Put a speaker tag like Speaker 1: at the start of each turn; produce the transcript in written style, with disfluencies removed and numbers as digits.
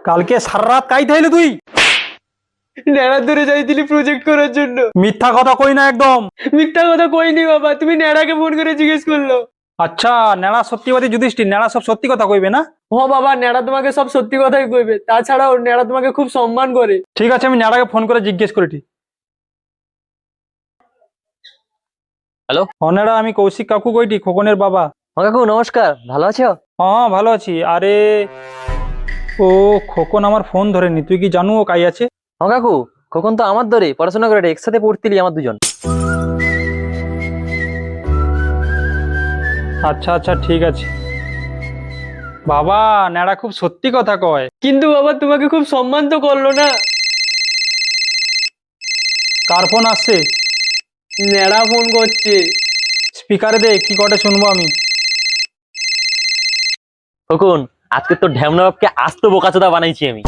Speaker 1: কালকে সারা রাত কাইতে হইলে তুই?
Speaker 2: ন্যাড়া ধরে যাইছিলি প্রজেক্ট করার জন্য।
Speaker 1: মিথ্যা কথা কই না একদম।
Speaker 2: মিথ্যা কথা কইনি বাবা, তুমি ন্যাড়াকে ফোন করে জিজ্ঞেস করলো।
Speaker 1: আচ্ছা, নেড়া সত্যিবাদী যুধিষ্ঠির, নেড়া সব সত্যি কথা কইবে না?
Speaker 2: হ বাবা, ন্যাড়া তোমাকে সব সত্যি কথাই কইবে, তাছাড়াও ন্যাড়া তোমাকে খুব সম্মান করে।
Speaker 1: ঠিক আছে, আমি নেড়াকে ফোন করে জিজ্ঞেস করেছি।
Speaker 3: হ্যালো।
Speaker 1: নেড়া, আমি কৌশিক কাকু কইটি, খোকনের বাবা।
Speaker 3: কাকু নমস্কার, ভালো আছো?
Speaker 1: হ্যাঁ ভালো আছি। আরে ও খোকন আমার ফোন ধরেনি, তুই কি জানু ও কাই আছে?
Speaker 3: কাকু, কখন তো আমার ধরে পড়াশোনা করে একসাথে পড়তিলি আমার দুজন।
Speaker 1: আচ্ছা আচ্ছা ঠিক আছে। বাবা, নেড়া খুব সত্যি কথা কয়।
Speaker 2: কিন্তু বাবা তোমাকে খুব সম্মান তো করলো না।
Speaker 1: কার ফোন আসছে?
Speaker 2: ন্যাড়া ফোন করছে।
Speaker 1: স্পিকারে দে, কি কটে শুনবো আমি।
Speaker 3: কখন আজকে তো ঢ্যামনা বাপকে আস্ত বোকাচোদা বানাইছি আমি।